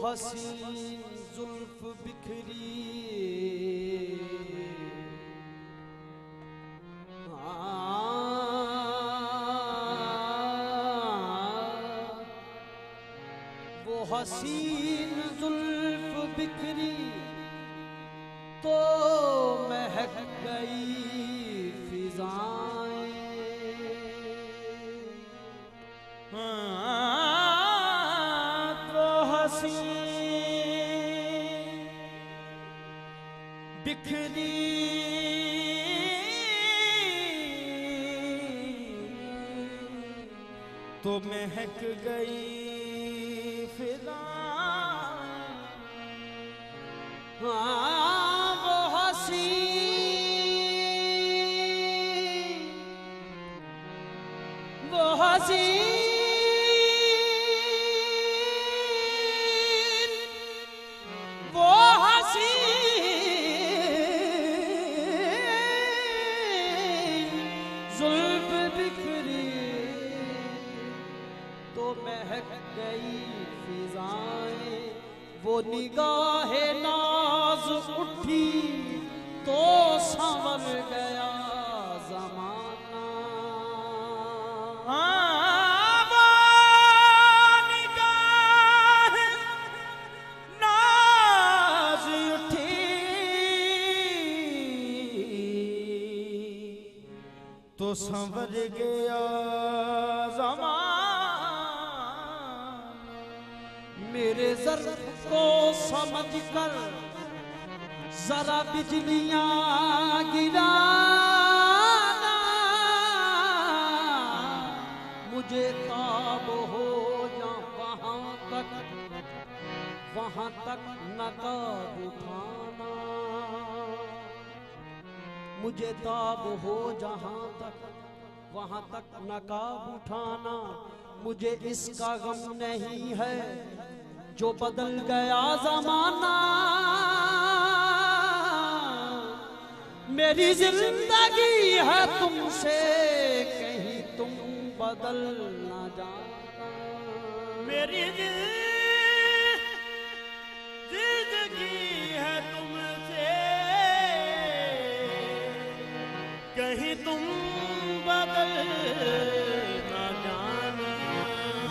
हसीन जुल्फ बिखरी वो हसीन जुल्फ बिखरी तो महक गई फिजाएं। बिखरी तो महक गई फिजा। वो हसी वो हसी जुल्फ बिखरी तो महक गई फिजाएं। वो निगाहे नाज उठी तो संवर गया ज़माना। वो निगाहे नाज उठी तो संवर गया ज़माना। मेरे ज़र्फ़ को समझ कर ज़रा बिजलियाँ गिराना। मुझे ताब हो जा वहाँ तक नकाब उठाना। मुझे ताब हो जहाँ तक वहाँ तक नकाब उठाना। मुझे इसका गम नहीं है जो बदल गया ज़माना। मेरी जिंदगी है तुमसे कहीं तुम बदल ना जाना। मेरी जिंदगी है तुमसे कहीं तुम बदल ना जाना।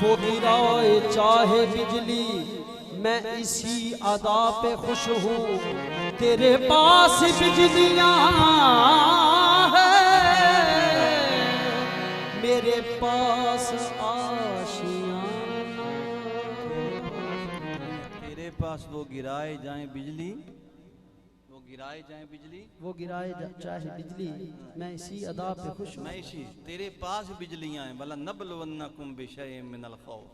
वो गिराए चाहे बिजली मैं इसी अदा पे खुश हूँ। तेरे पास बिजलियाँ है मेरे पास आशियाना। तेरे पास वो गिराए जाए बिजली, वो गिराए जाए बिजली, वो गिराए चाहे बिजली मैं इसी अदा पे खुश हूँ। मैं इसी तेरे पास बिजलियाँ हैं वला नबलवन्नकुम बिशैइन मिनल खौफ।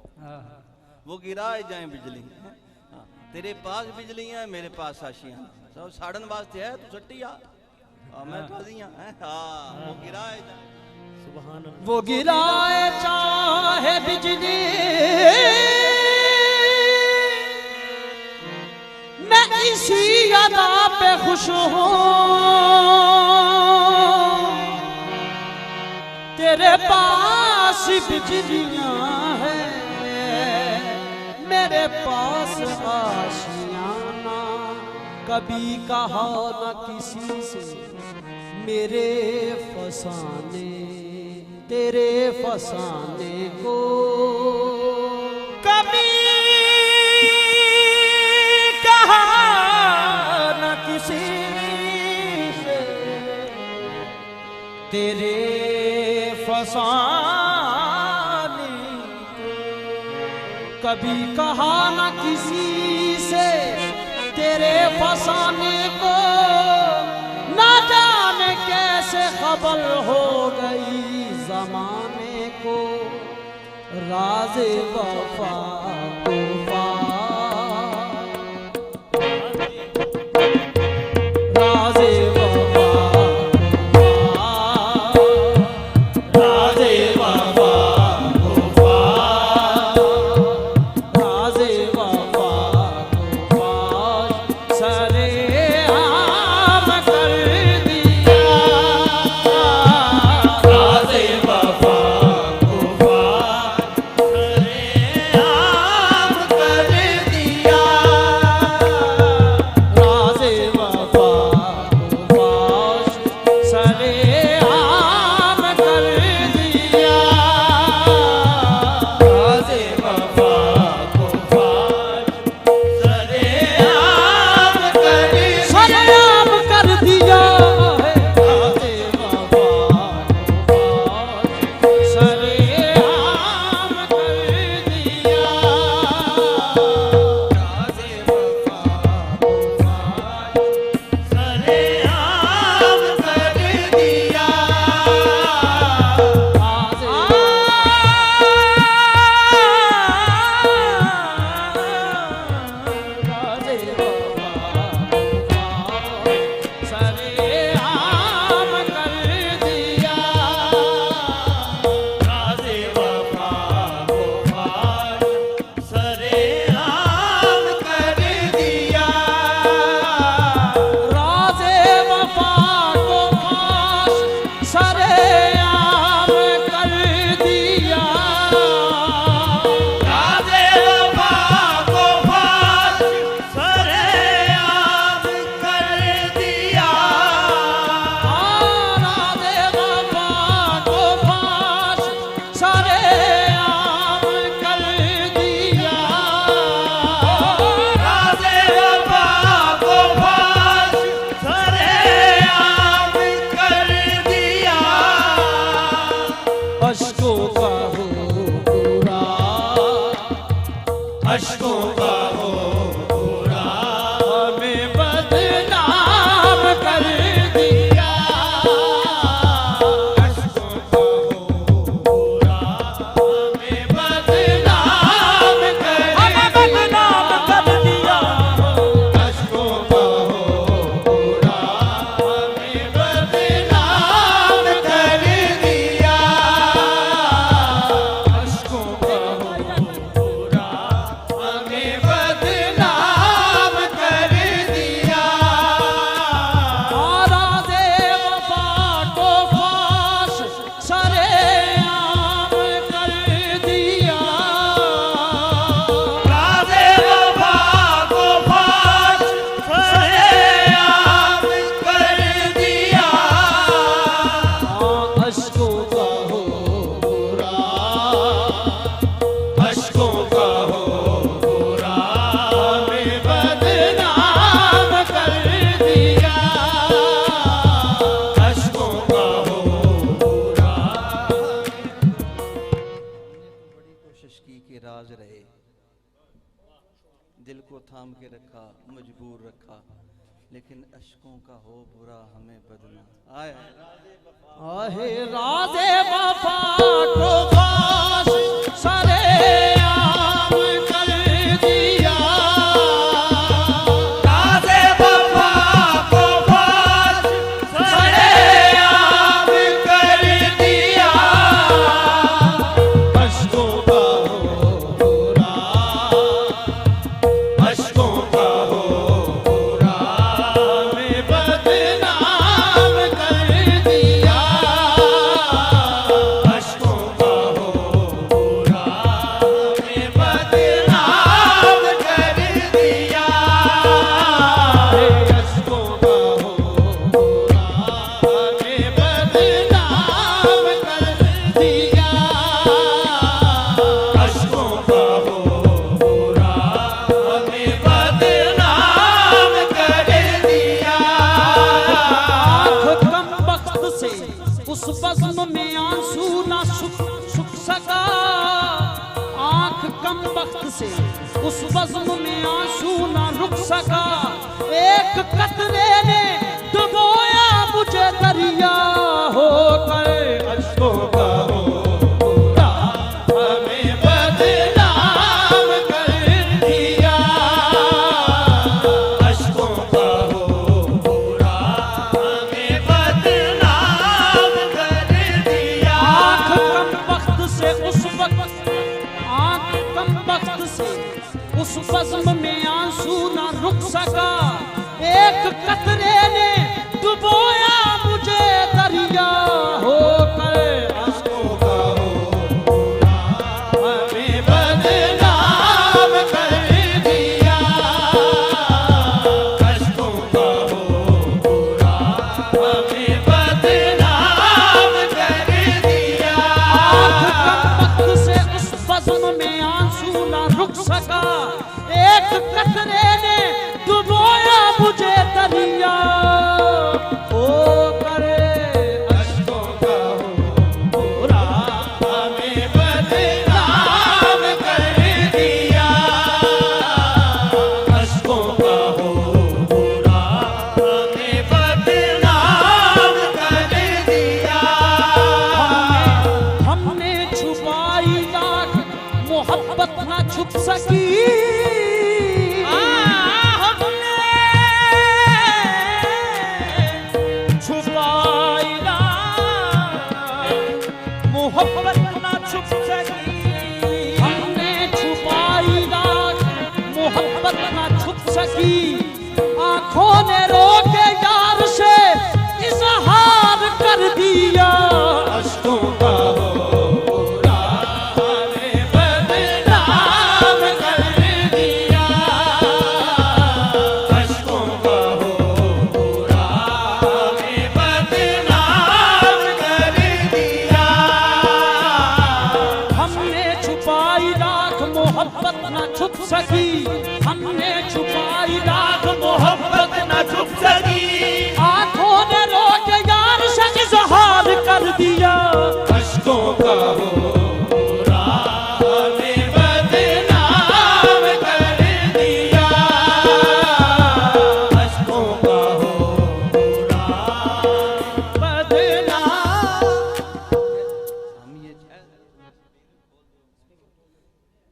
वो गिराए जाए बिजली, तेरे पास बिजलियाँ हैं मेरे पास आशियाँ। सब साड़न वास्ते है तू सट्टिया मैं काजियाँ हैं। वो गिराए जाए सुभान अल्लाह। वो गिराए चाहे बिजली मैं इसी अदा पे खुश हूँ। तेरे पास बिजलियाँ हैं मेरे पास आशियाना। कभी कहा न किसी से मेरे फसाने तेरे फसाने को। कभी कहा न किसी से तेरे फसाने को। कभी कहा न किसी से तेरे फसाने को। ना जाने कैसे खबर हो गई ज़माने को। राज़े वफ़ा को राज़े वफ़ा राज़े वफ़ा अश्कों का हो बुरा, अश्कों का हो बुरा, हमें बदनाम कर दिया, अश्कों का हो बुरा। बड़ी कोशिश की कि राज रहे, दिल को थाम के रखा, मजबूर रखा, लेकिन अश्कों का हो बुरा हमें बदनाम। आए आहे राज़े वफा को फाश सरेआम कर दिया, राज़े वफा को फाश सरेआम कर दिया, अश्कों का हो बुरा, अश्कों का हो बुरा, हमें बदनाम कर दिया, अश्कों का हो बुरा, हमें बदनाम कर दिया, अश्कों का हो बुरा, हमें बदनाम कर दिया, अश्कों का हो बुरा, हमें बदनाम कर दिया। आँख कम वक्त से उस बज़्म में आंसू ना सूख सका, आँख कम वक्त से उस बज़्म में आंसू ना रुक सका, एक कतरे ने डुबोया मुझे दरिया होकर, अश्कों का हो बुरा, हमें बदनाम कर दिया, अश्कों का हो बुरा, हमें बदनाम कर दिया। आँख कम वक्त से उस वक्त, आँख कम वक्त से उस बज़्म में आंसू ना रुक सका, एक कतरे ने डुबोया मुझे दरिया होकर, अश्कों का हो बुरा, हमें बदनाम कर दिया, अश्कों का हो बुरा, हमें बदनाम कर दिया। आँख कम वक्त से उस बज़्म में आंसू ना रुक सका, एक कतरे ने डुबोया मुझे दरिया ओ करे, अश्कों का हो बुरा, हमें बदनाम कर दिया, अश्कों का हो बुरा, हमें बदनाम कर दिया। हमने छुपाई लाख मोहब्बत ना छुप सकी, हमने छुपाई लाख मोहब्बत ना छुप सकी, हमने छुपाई लाख मोहब्बत ना छुप सकी, आंखों ने रोके यार से इजहार कर दिया, अश्कों का हो बुरा, हमें बदनाम कर दिया, अश्कों का हो बुरा, हमें बदनाम कर दिया। हमने छुपाई लाख मोहब्बत ना छुप सकी, हमने छुपाई लाख मोहब्बत ना छुप सकी, आंखों ने रोके यार से इजहार कर दिया, अश्कों का हो बुरा, हमें बदनाम कर दिया, अश्कों का हो बुरा, बदनाम। हम ये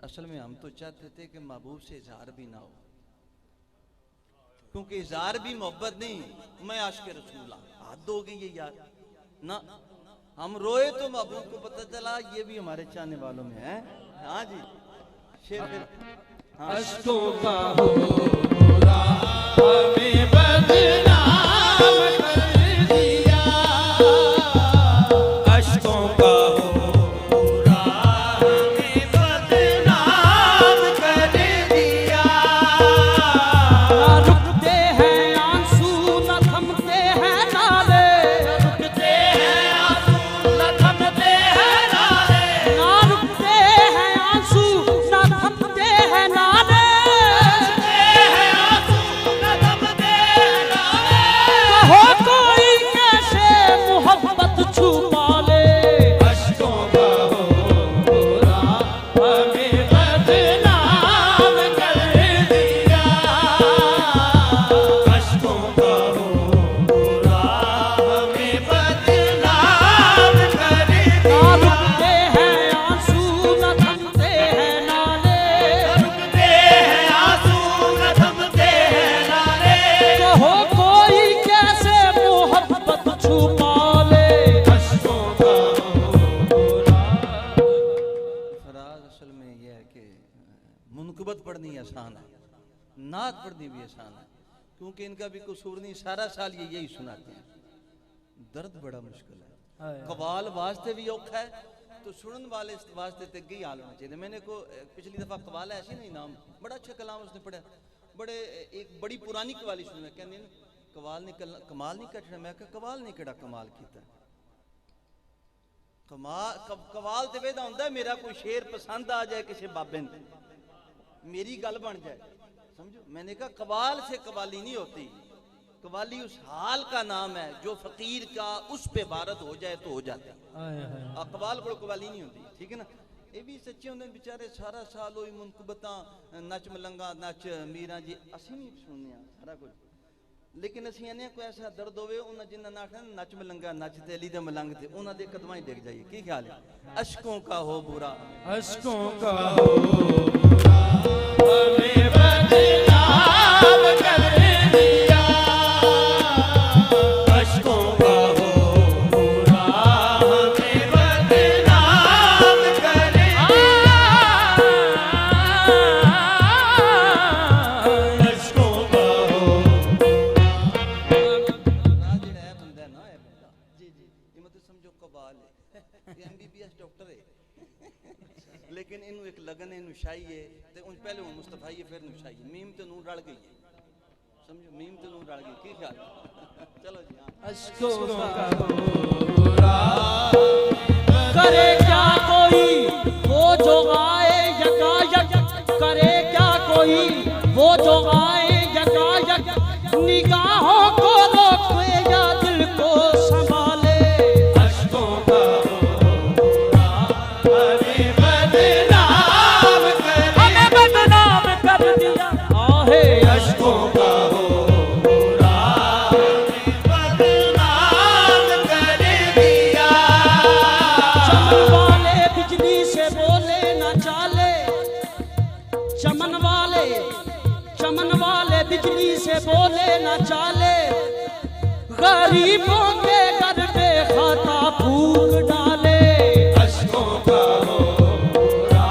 असल में हम तो चाहते थे कि महबूब से इजहार भी ना हो, क्योंकि इजहार भी मोहब्बत नहीं, मैं आशिक़ रसूल हाथ हो गई है यार ना, हम रोए तो महबूब को पता चला ये भी हमारे चाहने वालों में है। हाँ जी शेर फिर, हाँ। अश्कों का हो बुरा, हमें बदनाम कर दिया, अश्कों का हो बुरा, हमें बदनाम कर दिया। ना रुकते हैं आंसू, न थमते हैं नाले, रुकते हैं आंसू, न आसान है, नात पढ़नी भी आसान है, क्योंकि इनका भी कसूर नहीं, सारा साल ये यही सुनाते हैं। दर्द बड़ा मुश्किल है, कवाल वास्ते भी औखा है, तो सुनने वाले वास्ते तो यही हाल होना चाहिए। मैंने को पिछली दफा कवाल ऐसी नहीं नाम, बड़ा अच्छा कलाम उसने पढ़ा, बड़े एक बड़ी पुरानी कवाली सुनी, मैं कहने कवाल ने कमाल नहीं कटना, मैं कवाल ने केड़ा कमाल किया, कवाल तो वेदा होंदा है मेरा कोई शेर पसंद आ जाए किसी बाबे ने, मेरी गल बन जाए, समझो। मैंने कहा कवाल से कवाली नहीं होती, कवाली उस हाल का नाम है जो फकीर का उस पे भारत हो जाए तो हो जाता है, कवाल को कवाली नहीं होती, ठीक है ना। ये भी सच्चे होंगे बेचारे, सारा साल वही मुनकबता नच मलंगा नच मीरा जी असी नहीं सुनने सारा कुछ, लेकिन असी आने कोई ऐसा दर्द होवे उन्हें जिन्हें ना आखना नच मलंगा नच ते अली दे मलंग थे उन्हें दे कदम ही डिग जाइए। की ख्याल है? अशकों का हो बुरा, अशकों का हो बुरा, हमें बदनाम कर दिया, अशकों का हो बुरा, हमें बदनाम कर दिया, अशकों का हो। MBBS डॉक्टर है लेकिन इनू एक लगन इनू शाही है ते उन पहले वो मुस्तफाई है फिर शाही मीम तो नू रल गई है, समझो मीम तो नू रल गई। की ख्याल? चलो जी हां। अशकों का बुरा करे क्या कोई वो जो आए यकायक, करे क्या कोई वो जो आए यकायक, निगाहों को रोके या दिल को संभाले, अशकों का बिजली से बोले न चाले, गरीबों के घर पे खाता फूक डाले, अशकों का हो बुरा,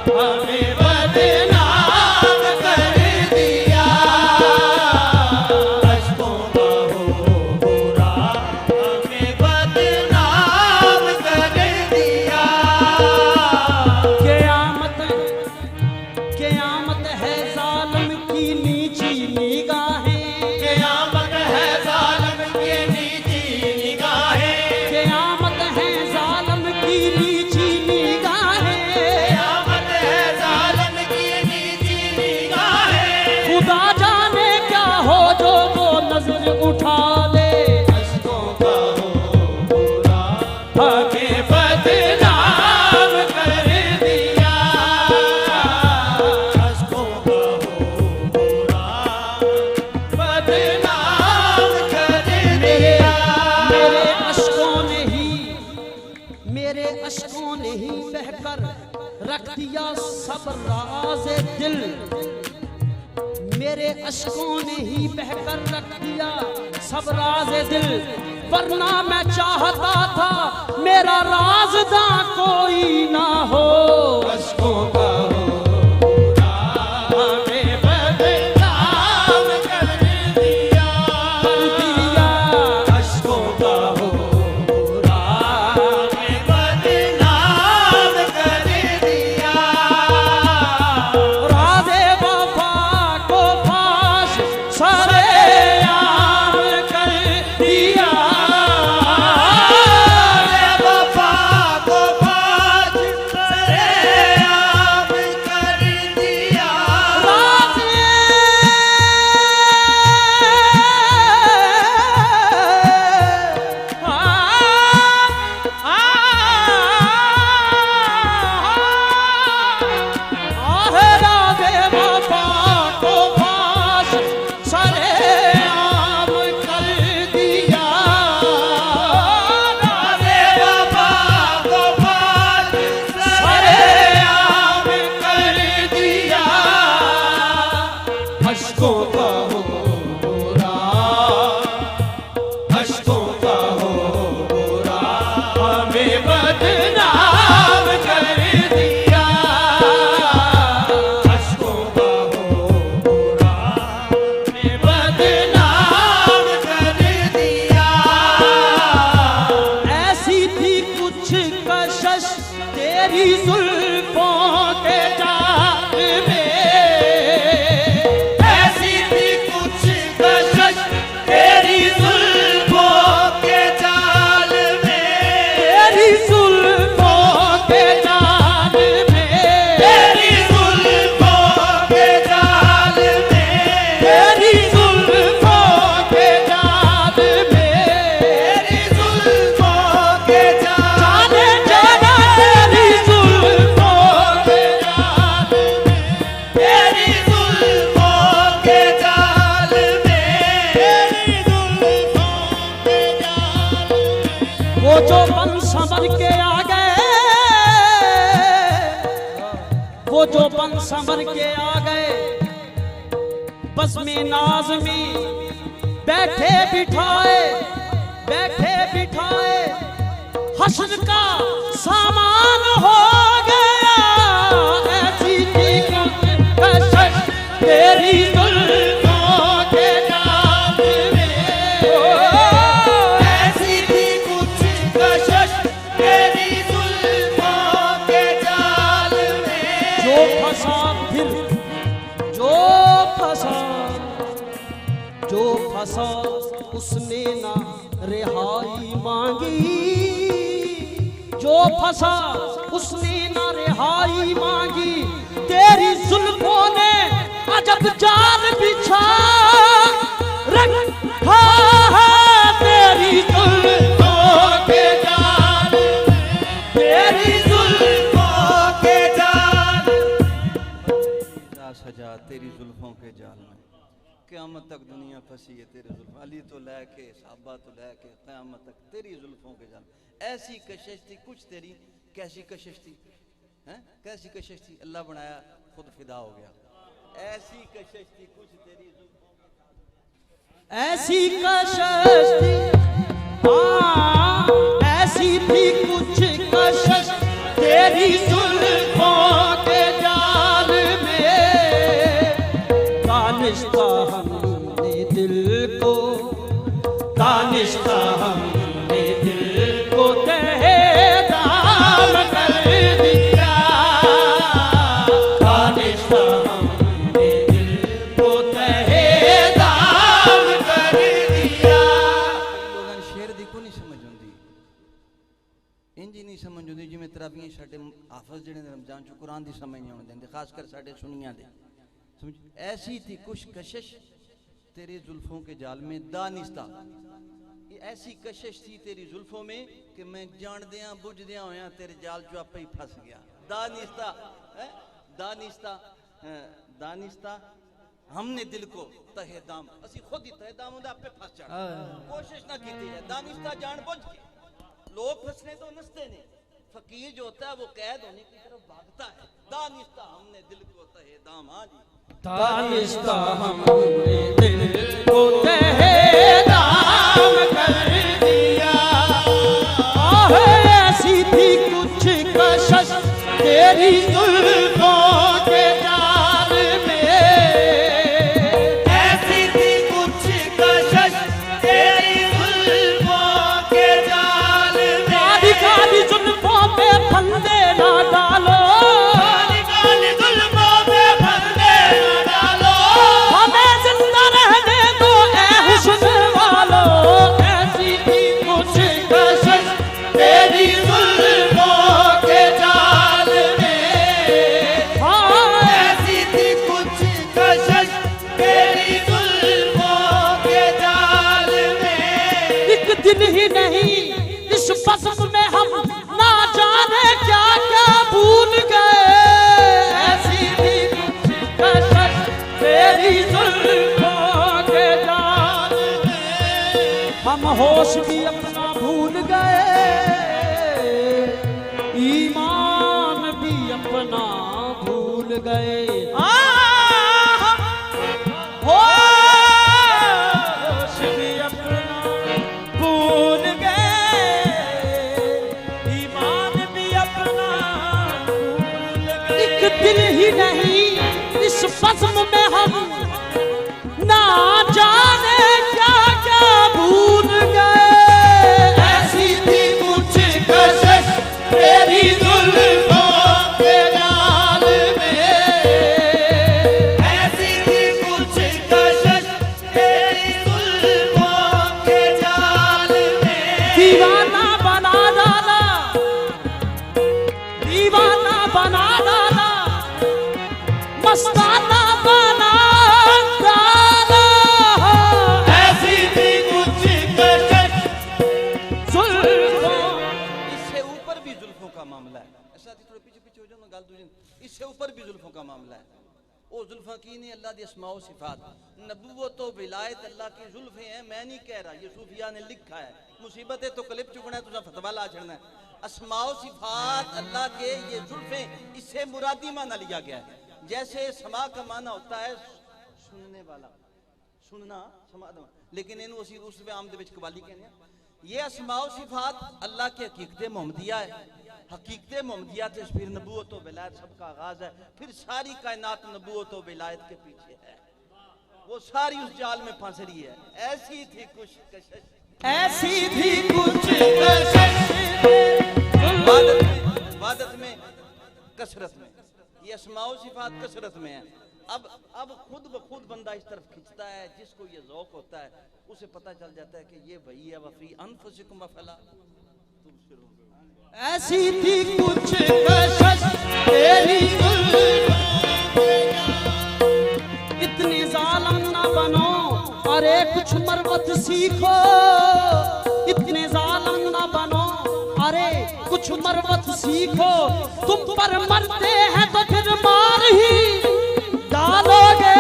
हमें बदनाम कर दिया, अशकों का हो बुरा, हमें बदनाम कर दिया। क़यामत है जालिम की नीची निगाहें, क़यामत है जालिम की नीची निगाहें, क़यामत है जालिम की नीची निगाहें, क़यामत है जालिम की नीची निगाहें, खुदा जाने क्या हो जो वो नजर उठा ले, अशकों का हो बुरा, हमें बदनाम कर दिया, अशकों का हो बुरा, बदनाम कर दिया। मेरे अशकों ने ही बहकर रख दिया सब राज़े दिल, मेरे अशकों ने ही बहकर रख दिया सब राज़े दिल, वरना मैं चाहता था मेरा राज़दां कोई ना हो, अशकों का हो बुरा, हमें बदनाम कर दिया, अशकों का हो बुरा, हमें बदनाम कर दिया, राज़े वफा को फाश सरेआम कर दिया, राज़े वफा को कशिश तेरी जुल्फों के जाल में, ऐसी थी कुछ कशिश तेरी जुल्फों के जाल में, तेरी जुल्फों के जाल में, तेरी जुल्फों के जाल में, तेरी जुल्फों के जाल में, तेरी जुल्फों के जाल जाने जाना तेरी जुल्फों के जाल में, तेरी जुल्फों के जाल में, तेरी जुल्फों के जाल में। वो जो बन संवर के आ गए, वो जो बन संवर के आ गए, बस में नाज में बैठे बिठाए, बैठे बिठाए, हश्र का सामान हो गया। ऐसी थी कशिश तेरी जुल्फों के जाल में, ऐसी थी कुछ कशिश तेरी जुल्फों के जाल में, जो फंसा फिर जो फंसा, जो फंसा उसने ना रिहाई मांगी, जो फंसा उसने ना रिहाई मांगी। तेरी जुल्फों ने अजब जाल बिछा रखा है, तेरी जुल्फों के जाल में, तेरी जुल्फों के जाल सजा तेरी जुल्फों के जाल में, क़यामत तक दुनिया फंसी है तेरे जुल्फ, अली तो लेके साहबा तो लेके क़यामत तक तेरी जुल्फों के जाल। ऐसी कशिश थी कुछ तेरी, कैसी कशिश थी, हैं कैसी कशिश थी, अल्लाह बनाया खुद फिदा हो गया। ऐसी कशिश थी कुछ तेरी जुल्फों के जाल, ऐसी कशिश थी, हाँ ऐसी थी कुछ कशिश तेरी जुल्फों के जाल में। दानिश्ता हमने दिल को, दानिश्ता हमने दिल को तहे दाम कर दिया, दानिश्ता हमने दिल को तहे दाम कर दिया। लोगों शेर दी को नहीं समझ आती, इंज ही नहीं समझ आती जिवें तराबियां साडे हाफिज जिहड़े ने रमजान च कुरान दी समझ नहीं आउण देंदे, खासकर साडे सुनियां दे। समझ ऐसी थी कुछ कशिश तेरी जुल्फों के जाल में, दानिस्ता ऐसी कशिश थी तेरी जुल्फों में कि मैं जानदियां बुझदियां होया तेरे जाल चो आपे ही फंस गया। दानिस्ता है, दानिस्ता दानिस्ता हमने दिल को तहे दाम, असी खुद ही तहे दाम होंदा आपे फंस जाना, कोशिश ना कीती जाए। दानिस्ता जानबूझ के, लोग फंसने तो नसते ने, फकीर जो होता है वो कैद होने की तरफ भागता है। दानिस्ता हमने दिल को तहे दाम, हाँ जी दानिश्ता हमने दिल को तहे दाम कर दिया। ऐसी थी कुछ कशिश तेरी जुल्फों के जाल में, ऐसी थी कुछ कशिश तेरी जुल्फों के जाल में, काली काली जुल्फों पे फंदे ना डालो, काली काली जुल्फों पे फंदे न डालो, हमें जिंदा रहने दो ए हुस्न वालो। ऐसी थी कुछ कशिश तेरी जुल्फों के जाल में, हाँ ऐसी थी कुछ कशिश तेरी जुल्फों के जाल में। एक दिन ही नहीं इस बज़्म में हम ना जाने क्या क्या भूल गए। ऐसी थी कुछ कशिश तेरी जुल्फों के जाल में, हम होश भी अपना भूल गए, ईमान भी अपना भूल गए। होश भी अपना भूल गए, ईमान भी अपना भूल गए। एक दिन ही नहीं इस बज़्म में हम ना जाने क्या क्या भूल गए। ऐसी थी कुछ कशिश तेरी जुल्फों के जाल में, ऐसी थी कुछ कशिश तेरी जुल्फों के जाल में। दीवाना बना डाला, दीवाना बना डाला, मस्ताना बना डाला। ऐसी थी कुछ कशिश जुल्फों, इससे ऊपर भी जुल्फों का मामला है। ऐसा थोड़े पीछे पीछे हो जाओ ना, गाल दूसरी। इससे ऊपर भी जुल्फों का मामला है। वो जुल्फा की नहीं, अल्लाह दी अस्माओ सिफात, नबूवत व विलायत अल्लाह की जुल्फे हैं। मैं नहीं कह रहा, ये सूफिया ने लिखा है। मुसीबतें तो क्लिप चुकना है, तुझा फतवा ला छड़ना है। अस्माओ सिफात अल्लाह के ये जुल्फे, इससे मुरादी माना लिया गया है। जैसे समा का माना होता है सुनने वाला, सुनना समा, लेकिन इन उसी उस आम दे विच कवाली कहने। ये अस्माओ सिफात अल्लाह के हकीकत मोहम्मदिया है। हकीकत मोहम्मदिया से फिर नबूवत व विलायत सबका आगाज है। फिर सारी कायनात नबूवत व विलायत के पीछे है। वो सारी उस जाल में फंस रही है। ऐसी थी कुछ कशिश, ऐसी भी कुछ कशिश, वादत में कसरत में, ये अस्माओ सिफात कसरत में है। अब खुद ब खुद बंदा इस तरफ खिंचता है, जिसको ये ज़ौक़ होता है उसे पता चल जाता है कि ये वही है। वफ़ी अनफुसिकुम अफला तुबसिरून। ऐसी थी कुछ कशिश तेरी जुल्फों के जाल, इतने जालिम ना बनो, अरे कुछ मरवत सीखो। इतने जालिम ना बनो, अरे कुछ मरवत सीखो। तुम पर मरते हैं तो फिर मार ही डालोगे।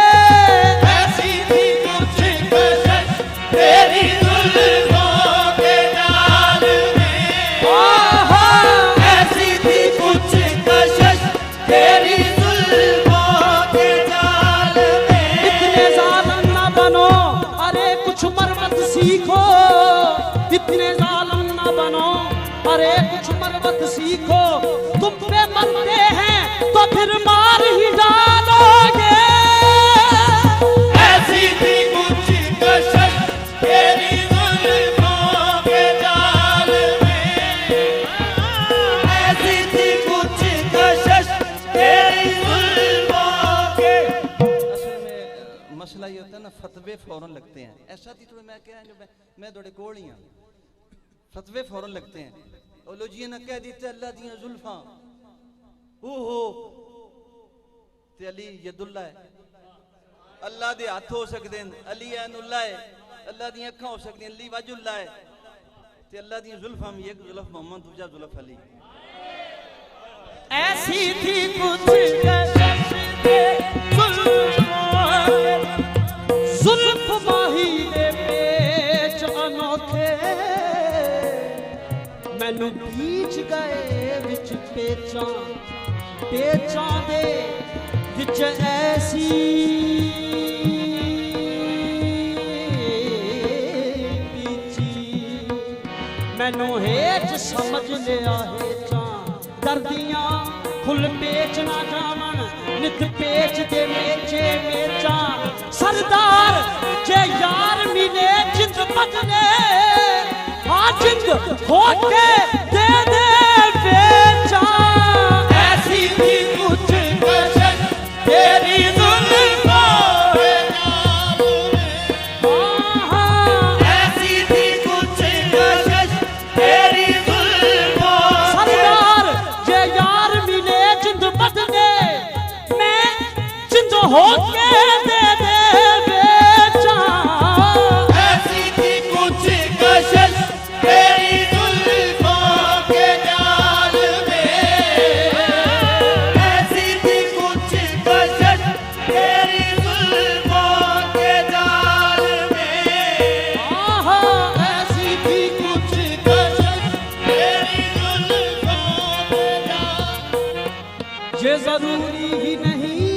ऐसी थी कुछ कशिश तेरी जुल्फों के जाल में, ऐसी थी कुछ कशिश तेरी जुल्फों के जाल में। इतने जालिम ना बनो, अरे कुछ मरवत सीखो। इतने जालिम ना बनो, अरे कुछ मरवत सीखो। तुम पे मरते हैं तो फिर मार ही डालोगे। ऐसी थी कुछ कशिश तेरी जुल्फों के जाल में, ऐसी थी कुछ कशिश तेरी जुल्फों के। असल में मसला ये होता है ना, फतवे फौरन लगते हैं। ऐसा थी तो मैं कह, मैं थोड़े कोल ही हाँ, फतवे फौरन लगते हैं। ओलोजी ने कह दिते अल्लाह दियां जुल्फां ओहो ते अली यदुल्ला है। अल्लाह दे हाथ हो सकते हैं, अली ऐनुल्ला है। अल्लाह दी अखां हो सकती हैं, अली वजुल्ला है। ते अल्लाह दी जुल्फां में एक जुल्फ मोहम्मद, दूजा जुल्फ अली। ऐसी थी कुछ कशिश जुल्फ माही दे पेच अनोखे, मैनू बीच गए विच पेचां, पेचां दे विच ऐसी पीची, मैनू हेच समझ लिया हेचां दर्दियां फुल पेच ना जावन, नित पेच दे मेचे मेचा। सरदार जे यार मिले जिंद बदले, हाँ जिंद होके दे दे बेचा। ऐसी थी कुछ कशिश तेरी जुल्फों के जाल में, ऐसी थी कुछ कशिश तेरी जुल्फों। सरदार जे यार मिले जिंद बदले, मैं जिंद होके दे दे बेचा। ऐसी थी कुछ कशिश तेरी जुल्फों के जाल में, ऐसी थी कुछ कशिश तेरी जुल्फों के जाल में, ऐसी थी कुछ कशिश तेरी जुल्फों के जाल। ये जरूरी ही नहीं,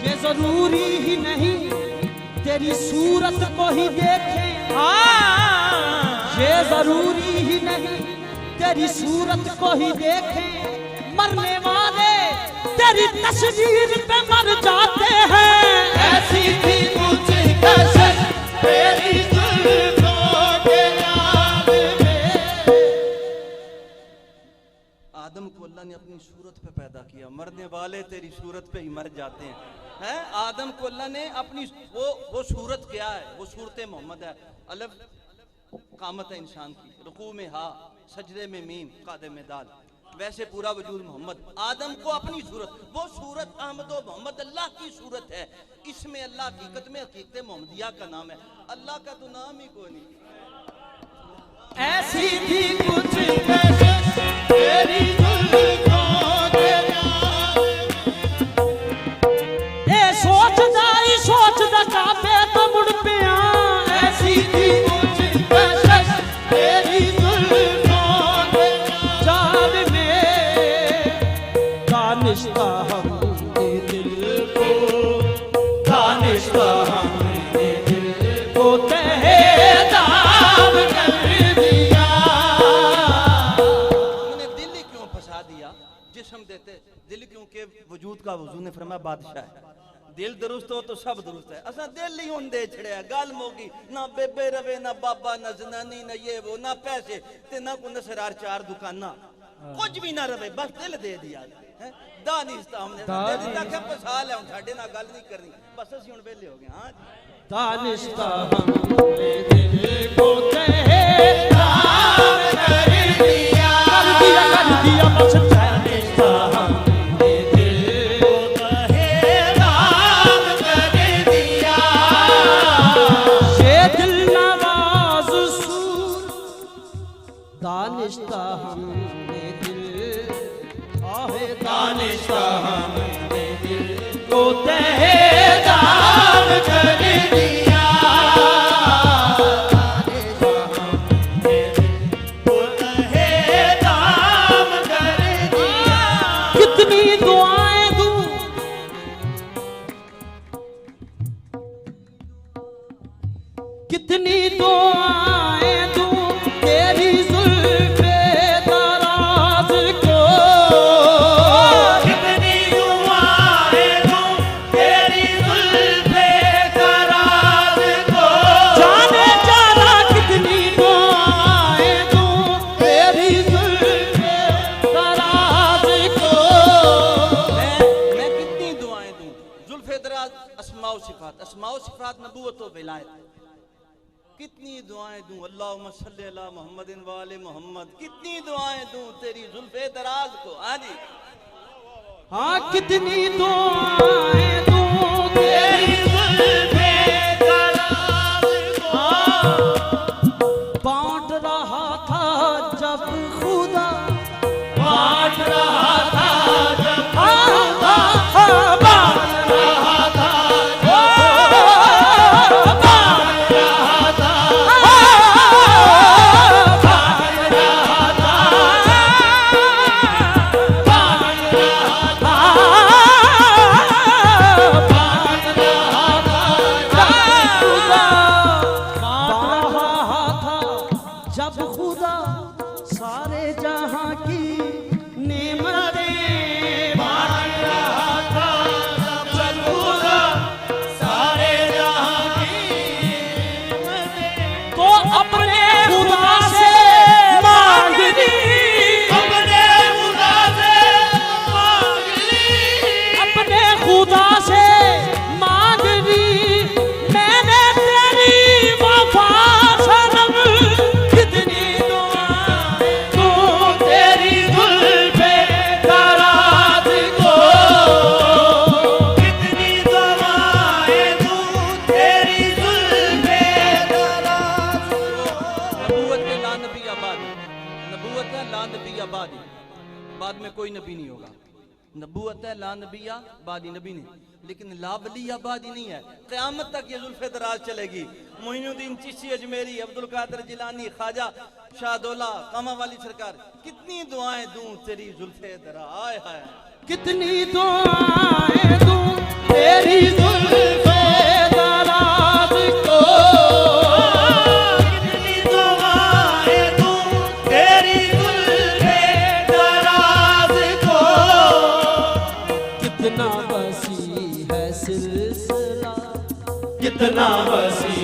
ये जरूरी ही नहीं तेरी सूरत को ही देखे। ये जरूरी ही नहीं तेरी सूरत को ही देखे, मरने वाले तेरी तस्वीर पे मर जाते हैं। ऐसी थी कुछ कशिश तेरी जुल्फों के जाल में, अल्लाह ने अपनी सूरत पे पैदा किया, मरने वाले तेरी सूरत पे ही मर जाते हैं। आदम को अल्लाह ने अपनी वो सूरत क्या है, वो सूरत मोहम्मद है। अलफ कामत है इंसान की, रुकू में हा, सजदे में मीम, कादे में दाल, वैसे पूरा वजूद मोहम्मद। आदम को अपनी सूरत, वो सूरत अहमद व मोहम्मद अल्लाह की सूरत है। इसमें अल्लाह हकीकत में हकीकत मोहम्मदिया का नाम है। अल्लाह का तो नाम ही कोई नहीं। ऐसी थी कुछ तेरी सोचदा काबे तो मुड़ पिया। ऐसी थी कुछ तेरी जान में दानिश्ता हमने दिल को, दानिश्ता हमने दिल को तहे दाम कर दिया। हमने दिल ही क्यों फंसा दिया, जिस्म देते दिल क्यों के वजूद का वजूद ने फरमाया बादशाह है। दिल दुरुस्त हो तो सब दुरुस्त है। असा दिल ही होंदे छड़िया, गल मोगी ना बेबे रवे, ना बाबा, ना जनानी, ना ये वो, ना पैसे ते ना कोई नसरार चार दुकाना, कुछ भी ना रवे, बस दिल दे दिया है। दानिश्ता हमने दे दिता के फसा ले, हुन साडे नाल गल नहीं करनी, बस असि हुन वेले हो गए। हां दानिश्ता हमने दिल को तहे दाम कर दिया, कर दिया बस दानिश्ता हमने दिल को तहे दाम कर दिया। ये दिल नवाज सूर दानिश्ता हमने दिल, आहे दानिश्ता हमने दिल को तहे दाम कर दिया। कितनी दुआएं दूं, कितनी दुआएं दूं तेरी जुल्फे दराज को, कितनी दुआएं दूं तेरी जुल्फे दराज को। जाने जाना कितनी दुआएं दूं तेरी जुल्फे दराज को। मैं कितनी दुआएं दूं, जुल्फे दराज अस्माओ सिफात, अस्माओ सिफात नबूवत व विलायत। कितनी दुआएं दूं अल्लाहुम्मा सल्ली अला मुहम्मदिन व आले मोहम्मद, कितनी दुआएं दूं तेरी जुल्फे दराज को। हाँ जी, हाँ कितनी दुआएं दूं तेरी जुल्फे दराज को। बांट रहा था जब खुदा, बांट रहा था जब खुदा, बांट रहा था, जब खुदा सारे जहां की नेमतें बांट रहा था, जब खुदा सारे जहां की नेमतें, तो अपने खुदा से मांग ली, अपने खुदा से मांग ली, अपने खुदा से मांग ली मैंने तेरी वफा सनम। कितनी दुआएं दूं तेरी जुल्फे दराज को, कितनी दुआएं दूं तेरी जुल्फे दराज को। नबूवत में ला नबी आबादी, नबूवत है ला नबी आबादी, बाद में कोई नबी नहीं होगा। नबूवत है ला नबिया बादी, नबी नहीं, लेकिन ला वली आबादी नहीं है। क़यामत तक ये जुल्फे दराज चलेगी। मोइनुद्दीन चिश्ती अजमेरी, अब्दुल कादिर जिलानी, ख्वाजा शाहदौला, कामा वाली सरकार, कितनी दुआएं दूं तेरी जुल्फे दराज। आय हाय, कितनी दुआएं दूं तेरी जुल्फे दराज को, कितनी दुआएं दूं तेरी जुल्फे दराज को। कितना वसी है सिलसिला, कितना वसी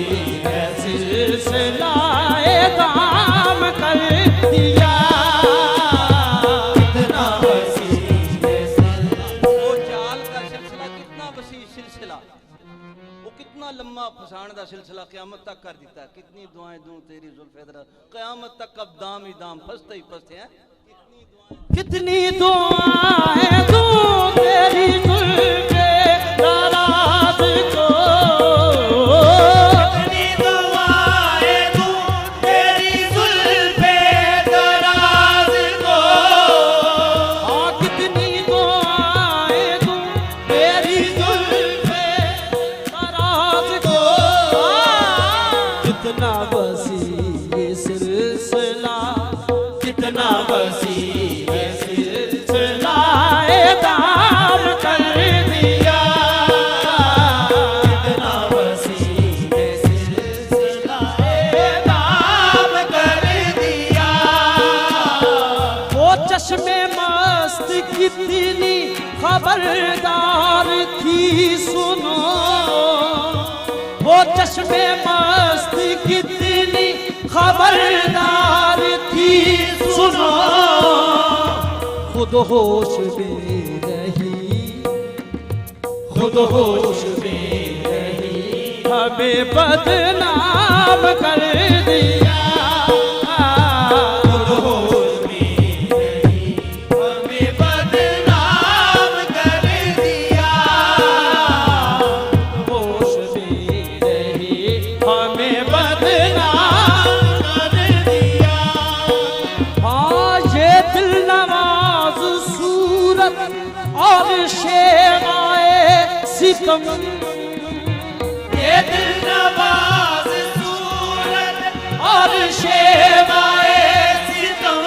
है सिलसिला, ए दाम कर दिया। कितना वसी सिलसिला क़यामत तक कर देता है। कितनी दुआएं दूं तेरी जुल्फ़े दराज़, क़यामत तक अब दाम ही दाम, फंसते ही फंसते हैं। कितनी दुआएं दूं तेरी जुल्फ़े दराज़ को, कितनी दुआएं दूं तेरी जुल्फ़े दराज़ को, हाँ कितनी दुआएं दूं तेरी जुल्फ़े दराज़ को। कितना वसी ये सिलसिला, कितना वसी ये सिलसिला दाम कर दिया, कितना वसी ये सिलसिला दाम कर दिया। वो चश्मे मस्त कितनी खबरदार थी सुनो, वो चश्मे मस्त कितनी खबरदार थी सुनो। खुद होश में रही, खुद होश में रही, हमें बदनाम कर दिया। खुद होश में रही, हमें बदनाम कर दिया। होश में रही, हमें बदनाम कर दिया। हाँ ये दिल नवाज सूरत और शेवाए सितम, ये दिल नवाज सूरत और शेवाए सितम,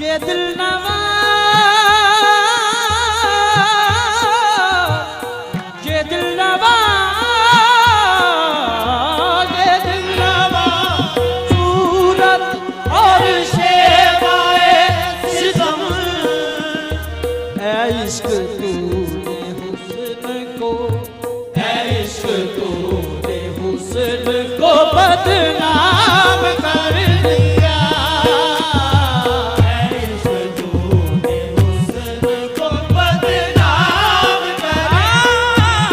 ये दिल नवाज, ये दिल नवाज, ये दिल नवाज सूरत और शेवाए सितम। ऐ इश्क तूने हुस्न को, ऐ इश्क तूने हुस्न को बदनाम कर दिया। ऐ इश्क तूने हुस्न को बदनाम कर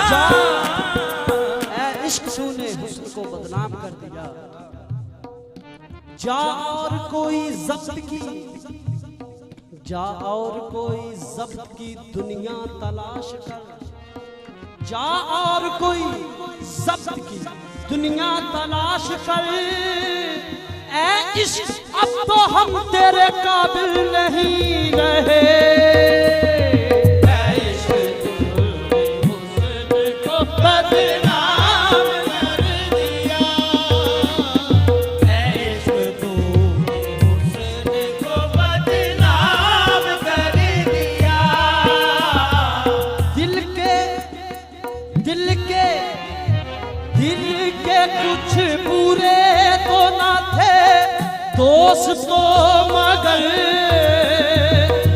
दिया। ऐ इश्क तूने हुस्न को बदनाम कर दिया। जा और कोई ज़ब्त की, जा और कोई ज़ब्त की दुनिया तलाश कर, जा और कोई ज़ब्त की दुनिया तलाश कर। ऐ इश्क अब तो हम तेरे काबिल नहीं रहे। ऐ इश्क तूने हुस्न को बदनाम कर दिया। ऐ इश्क तूने हुस्न को बदनाम कर दिया। दिल के कुछ पूरे तो ना थे दोस्त तो मगर,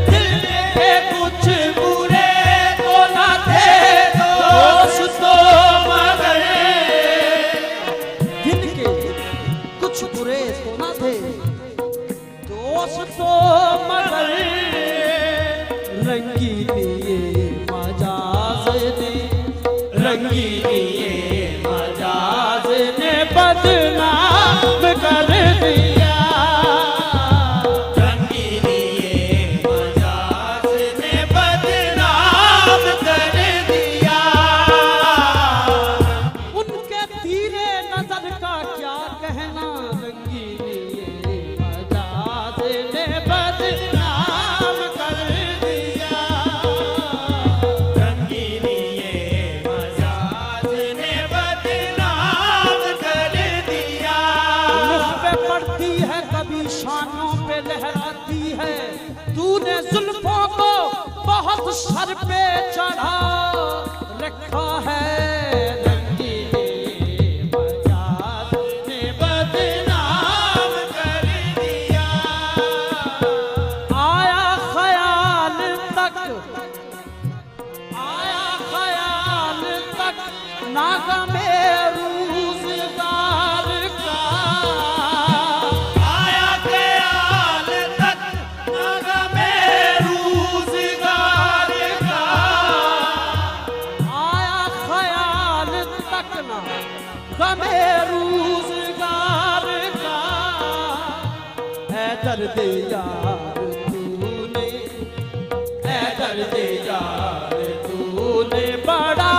दिल के कुछ पूरे तो ना थे दोस्त तो मगर, दिल के कुछ बुरे तो ना थे दोस्त तो मगर। रंगीली ये मजाज ने, रंगीली ये मजाज ने बदनाम कर दिया। रंगीली ये मजाज ने बदनाम कर दिया। उनके तीरे नजर का क्या कहना, रंगीली ये मजाज ने बदनाम कर दिया। रंगीली ये मजाज ने बदनाम कर दिया। मुख पे पड़ती है कभी शानों पे लहराती है, तूने जुल्फों को बहुत सर पे चढ़ा रखा है। रंगीली ये मजाज ने बदनाम कर दिया। आया ख्याल तक, आया ख्याल तक नागमे रोज़गार का, आया ख्याल तक नागमे रोज़गार का, आया दर्द यार तूने, ऐ दर्द यार तूने बड़ा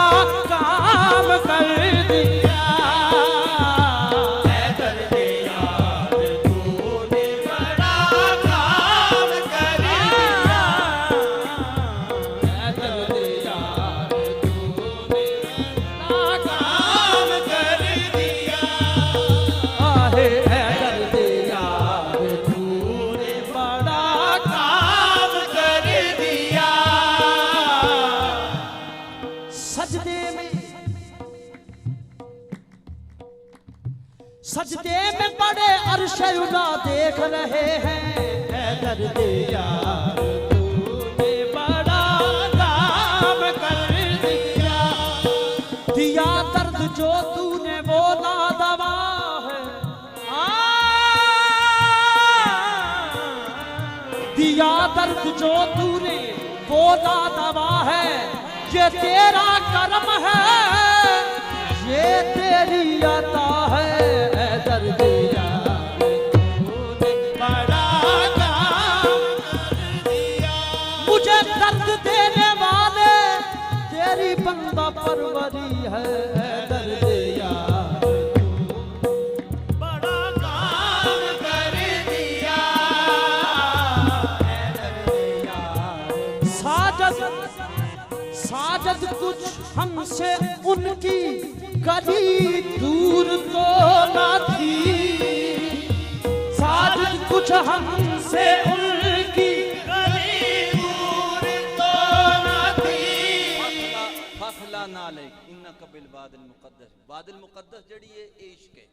काम कर दिया, ऐ दर्द यार तूने बड़ा काम कर दिया, ऐ दर्द यार तूने बड़ा काम कर दिया, आहे ऐ दर्द यार तूने बड़ा काम कर दिया। सजदे में बड़े अरशुदा देख रहे हैं, ऐ दर्द यार तूने बड़ा काम कर दिया, दिया दर्द जो तूने वो ना दवा है, दिया दर्द जो तूने वो ना दवा है, ये तेरा करम है, ये तेरी अता है, ऐ दर्द यार तूने बड़ा काम कर दिया, मुझे दर्द देने वाले तेरी बंदा परवरी है, ऐ दर्द यार तूने बड़ा काम कर दिया, ऐ दर्द यार। साजद कुछ हमसे उनकी कभी दूर तो ना थी, साजद कुछ हमसे उनकी कभी दूर तो ना थी। फखला नाले इन्ना कबिल बादल मुकद्दस, बादल मुकद्दस जड़ी है इश्क है,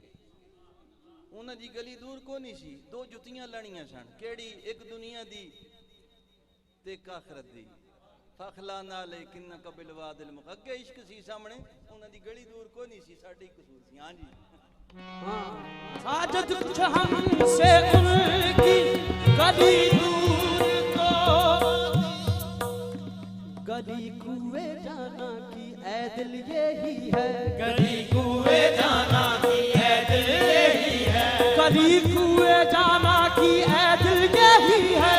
उन्हां दी गली दूर को नहीं सी, दो जुतियां लड़ियां सन, केड़ी एक दुनिया दी ते एक आखिरत दी। फखला नाले किन्ना कबिल वादिल मुक, अगे इश्क सी सामने, उन्हां दी गली दूर को नहीं सी, साडी कसूर सी। हां जी साजद कुछ हमसे उनकी कभी दूर तो, गली कुए जाना की ऐ दिल यही है, गली कुए जाना की ऐ दिल यही है, गली कुए जाना की ऐ दिल यही है,